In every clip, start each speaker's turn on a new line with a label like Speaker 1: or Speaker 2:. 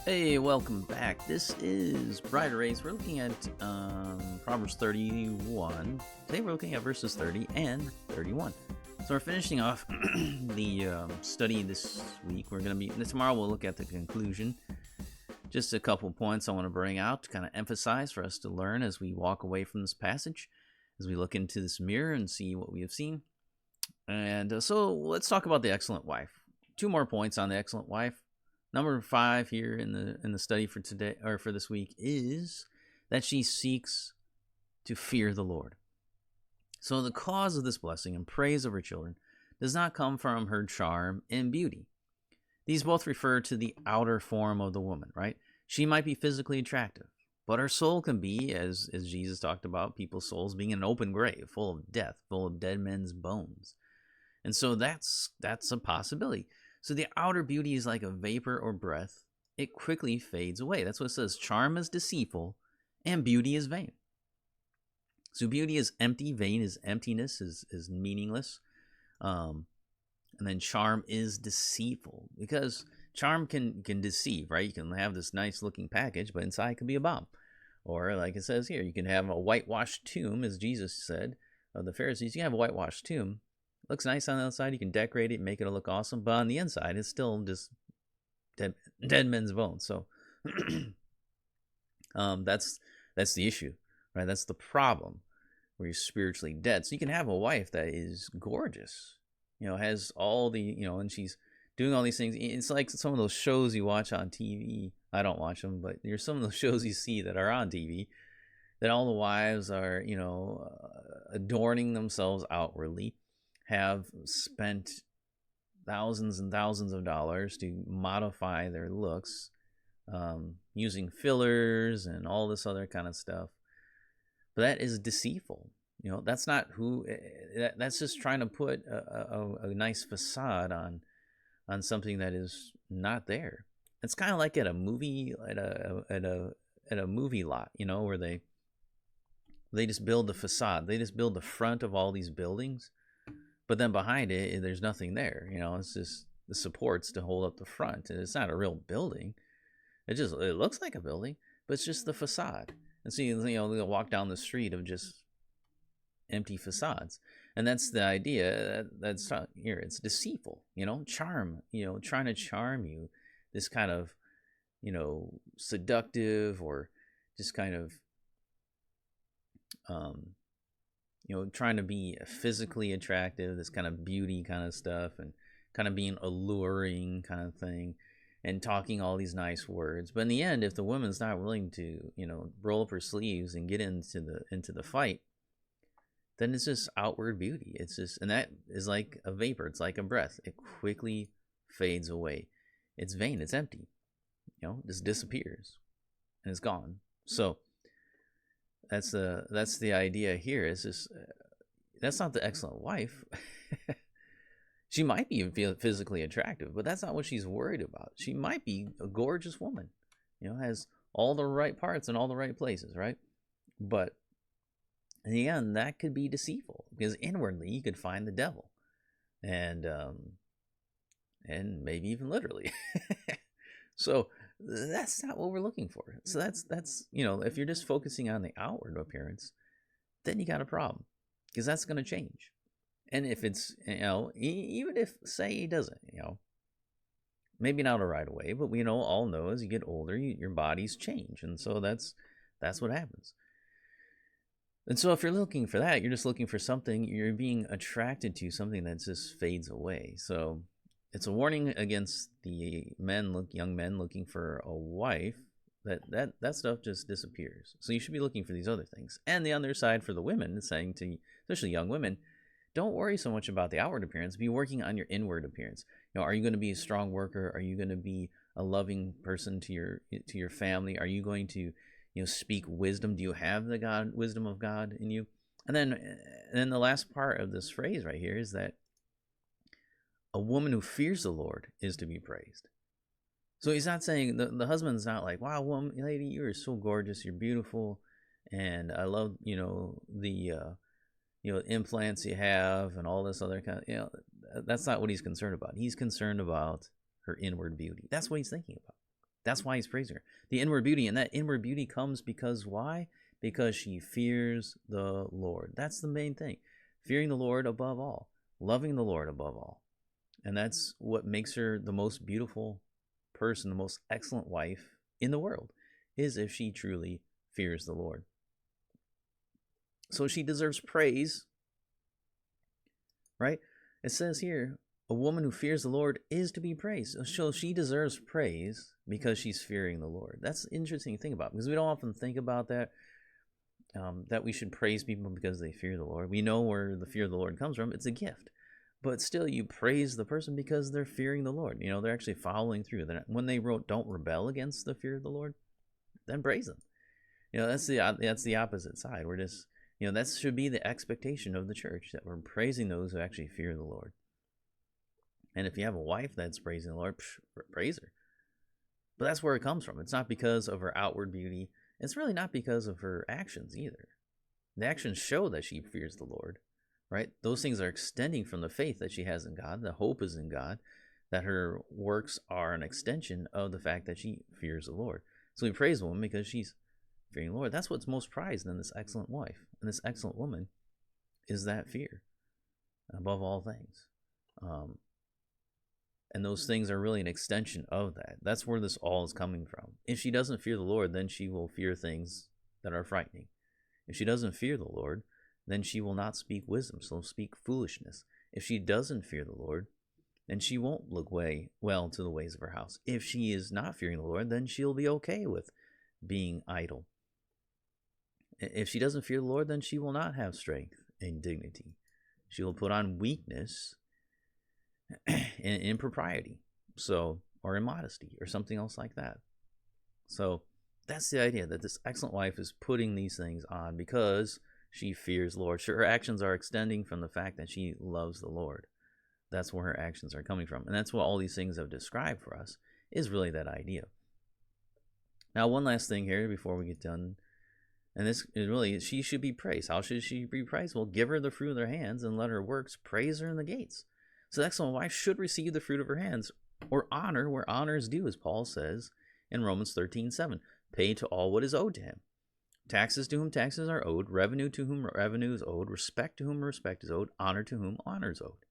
Speaker 1: Hey, welcome back. This is Brighter Race. We're looking at Proverbs 31. Today we're looking at verses 30 and 31. So we're finishing off the study this week. Tomorrow we'll look at the conclusion. Just a couple points I want to bring out to kind of emphasize for us to learn as we walk away from this passage, as we look into this mirror and see what we have seen. And so let's talk about the excellent wife. Two more points on the excellent wife. Number 5 here in the study for today, or for this week, is that she seeks to fear the Lord. So the cause of this blessing and praise of her children does not come from her charm and beauty. These both refer to the outer form of the woman, right? She might be physically attractive, but her soul can be, as Jesus talked about, people's souls being an open grave, full of death, full of dead men's bones. And so that's a possibility. So the outer beauty is like a vapor or breath. It quickly fades away. That's what it says. Charm is deceitful and beauty is vain. So beauty is empty, vain is emptiness, is meaningless. And then charm is deceitful, because charm can deceive, right? You can have this nice looking package, but inside can be a bomb. Or like it says here, you can have a whitewashed tomb, as Jesus said of the Pharisees. You can have a whitewashed tomb. Looks nice on the outside. You can decorate it, make it look awesome, but on the inside, it's still just dead men's bones. So that's the issue, right? That's the problem, where you're spiritually dead. So you can have a wife that is gorgeous, has all the, and she's doing all these things. It's like some of those shows you watch on TV. I don't watch them, but there's some of those shows you see that are on TV that all the wives are, adorning themselves outwardly, have spent thousands and thousands of dollars to modify their looks, using fillers and all this other kind of stuff. But that is deceitful. That's not who. That's just trying to put a nice facade on something that is not there. It's kind of like at a movie at a movie lot, where they just build the facade. They just build the front of all these buildings. But then behind it, there's nothing there. It's just the supports to hold up the front. And it's not a real building. It looks like a building, but it's just the facade. And so, they'll walk down the street of just empty facades. And that's the idea that's here. It's deceitful, charm, trying to charm you. This kind of, seductive, or just kind of, trying to be physically attractive, this kind of beauty kind of stuff, and kind of being alluring kind of thing, and talking all these nice words. But in the end, if the woman's not willing to, roll up her sleeves and get into the fight, then it's just outward beauty. It's just, and that is like a vapor. It's like a breath. It quickly fades away. It's vain. It's empty. Just disappears and it's gone. So that's the idea here. It's just that's not the excellent wife. She might be physically attractive, but that's not what she's worried about. She might be a gorgeous woman, has all the right parts in all the right places, right? But in the end, that could be deceitful, because inwardly you could find the devil, and maybe even literally. So that's not what we're looking for. So that's if you're just focusing on the outward appearance, then you got a problem, because that's going to change. And if it's, even if, say, he doesn't, maybe not right away, but we all know as you get older, your bodies change. And so that's what happens. And so if you're looking for that, you're just looking for something, you're being attracted to something that just fades away. So it's a warning against the young men looking for a wife, that stuff just disappears. So you should be looking for these other things. And the other side for the women is saying to, especially young women, don't worry so much about the outward appearance. Be working on your inward appearance. Are you going to be a strong worker? Are you going to be a loving person to your family? Are you going to speak wisdom? Do you have the wisdom of God in you? And then the last part of this phrase right here is that a woman who fears the Lord is to be praised. So he's not saying, the husband's not like, wow, woman, lady, you are so gorgeous, you're beautiful, and I love, the implants you have and all this other kind of, that's not what he's concerned about. He's concerned about her inward beauty. That's what he's thinking about. That's why he's praising her. The inward beauty, and that inward beauty comes because why? Because she fears the Lord. That's the main thing. Fearing the Lord above all. Loving the Lord above all. And that's what makes her the most beautiful person, the most excellent wife in the world, is if she truly fears the Lord. So she deserves praise, right? It says here, a woman who fears the Lord is to be praised. So she deserves praise because she's fearing the Lord. That's the interesting thing about it, because we don't often think about that, that we should praise people because they fear the Lord. We know where the fear of the Lord comes from. It's a gift. But still, you praise the person because they're fearing the Lord. You know, they're actually following through. When they wrote, don't rebel against the fear of the Lord, then praise them. You know, that's the opposite side. We're just, you know, that should be the expectation of the church, that we're praising those who actually fear the Lord. And if you have a wife that's praising the Lord, praise her. But that's where it comes from. It's not because of her outward beauty. It's really not because of her actions either. The actions show that she fears the Lord, right? Those things are extending from the faith that she has in God. The hope is in God, that her works are an extension of the fact that she fears the Lord. So we praise the woman because she's fearing the Lord. That's what's most prized in this excellent wife. And this excellent woman is that fear above all things. And those things are really an extension of that. That's where this all is coming from. If she doesn't fear the Lord, then she will fear things that are frightening. If she doesn't fear the Lord, then she will not speak wisdom. She'll speak foolishness. If she doesn't fear the Lord, then she won't look well to the ways of her house. If she is not fearing the Lord, then she'll be okay with being idle. If she doesn't fear the Lord, then she will not have strength and dignity. She will put on weakness and impropriety, or immodesty, or something else like that. So that's the idea, that this excellent wife is putting these things on because she fears the Lord. Her actions are extending from the fact that she loves the Lord. That's where her actions are coming from. And that's what all these things have described for us, is really that idea. Now, one last thing here before we get done. And this is really, she should be praised. How should she be praised? Well, give her the fruit of their hands and let her works praise her in the gates. So the excellent wife should receive the fruit of her hands, or honor where honor is due, as Paul says in Romans 13:7. Pay to all what is owed to him. Taxes to whom taxes are owed, revenue to whom revenue is owed, respect to whom respect is owed, honor to whom honor is owed.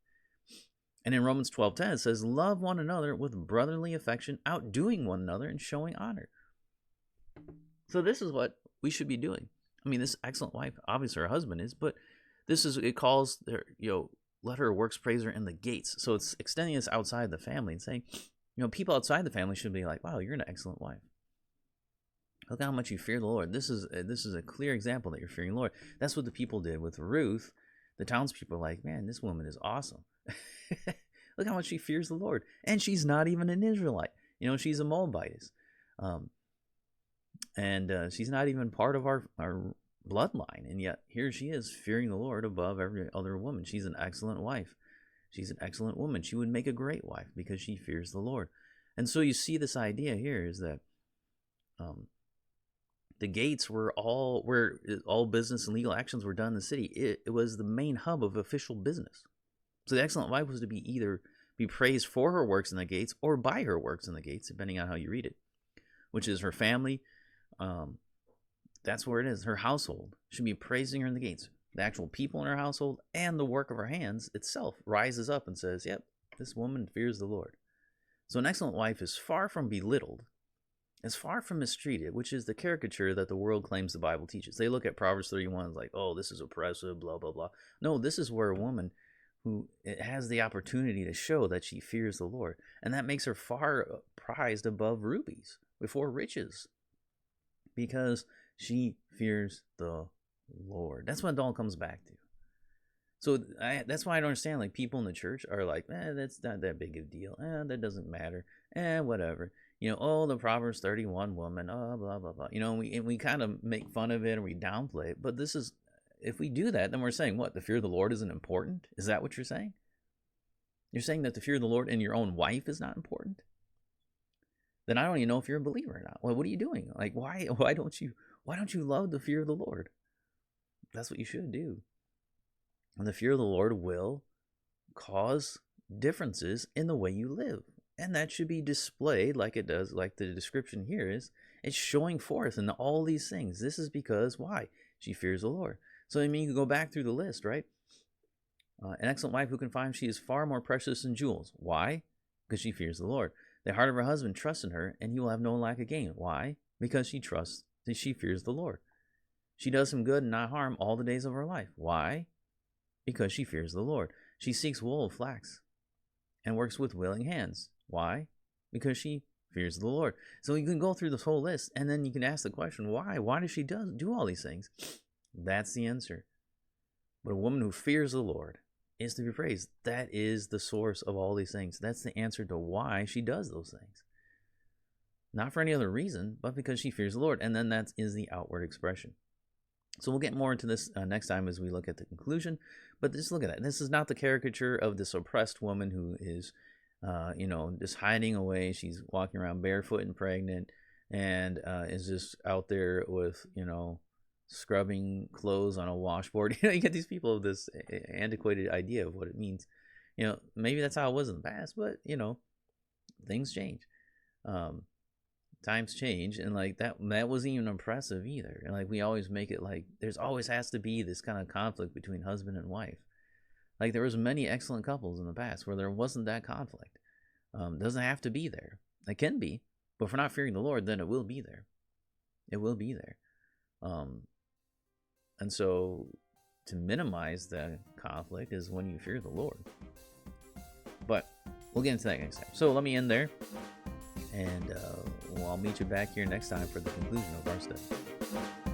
Speaker 1: And in Romans 12:10 it says, love one another with brotherly affection, outdoing one another and showing honor. So this is what we should be doing. I mean, this excellent wife, obviously her husband is, but it calls her, let her works praise her in the gates. So it's extending this outside the family and saying, people outside the family should be like, wow, you're an excellent wife. Look how much you fear the Lord. This is a clear example that you're fearing the Lord. That's what the people did with Ruth. The townspeople are like, man, this woman is awesome. Look how much she fears the Lord. And she's not even an Israelite. She's a Moabitess. And she's not even part of our bloodline. And yet here she is fearing the Lord above every other woman. She's an excellent wife. She's an excellent woman. She would make a great wife because she fears the Lord. And so you see this idea here is that the gates were where all business and legal actions were done in the city. It was the main hub of official business. So the excellent wife was to be praised for her works in the gates or by her works in the gates, depending on how you read it, which is her family. That's where it is. Her household should be praising her in the gates. The actual people in her household and the work of her hands itself rises up and says, yep, this woman fears the Lord. So an excellent wife is far from belittled, is far from mistreated, which is the caricature that the world claims the Bible teaches. They look at Proverbs 31 and like, oh, this is oppressive, blah, blah, blah. No, this is where a woman who has the opportunity to show that she fears the Lord. And that makes her far prized above rubies, before riches, because she fears the Lord. That's what it all comes back to. So that's why I don't understand, like, people in the church are like, that's not that big of a deal. That doesn't matter. Whatever. The Proverbs 31 woman, blah, blah, blah. And we kind of make fun of it and we downplay it. But if we do that, then we're saying what? The fear of the Lord isn't important? Is that what you're saying? You're saying that the fear of the Lord in your own wife is not important? Then I don't even know if you're a believer or not. Well, what are you doing? Like, why don't you love the fear of the Lord? That's what you should do. And the fear of the Lord will cause differences in the way you live. And that should be displayed like it does, like the description here is. It's showing forth in all these things. This is because, why? She fears the Lord. So, I mean, you can go back through the list, right? An excellent wife who can find, she is far more precious than jewels. Why? Because she fears the Lord. The heart of her husband trusts in her, and he will have no lack of gain. Why? Because she trusts, that she fears the Lord. She does him good and not harm all the days of her life. Why? Because she fears the Lord. She seeks wool of flax and works with willing hands. Why? Because she fears the Lord. So you can go through this whole list, and then you can ask the question, why? Why does she do all these things? That's the answer. But a woman who fears the Lord is to be praised. That is the source of all these things. That's the answer to why she does those things. Not for any other reason, but because she fears the Lord. And then that is the outward expression. So we'll get more into this next time as we look at the conclusion. But just look at that. This is not the caricature of this oppressed woman who is, just hiding away. She's walking around barefoot and pregnant, and is just out there with, scrubbing clothes on a washboard. You get these people with this antiquated idea of what it means. Maybe that's how it was in the past, but things change. Times change, and like that wasn't even impressive either. And like we always make it like there's always has to be this kind of conflict between husband and wife. Like there was many excellent couples in the past where there wasn't that conflict. Doesn't have to be there. It can be, but if we're not fearing the Lord, then it will be there. It will be there. And so to minimize the conflict is when you fear the Lord. But we'll get into that next time. So let me end there. And I'll meet you back here next time for the conclusion of our study.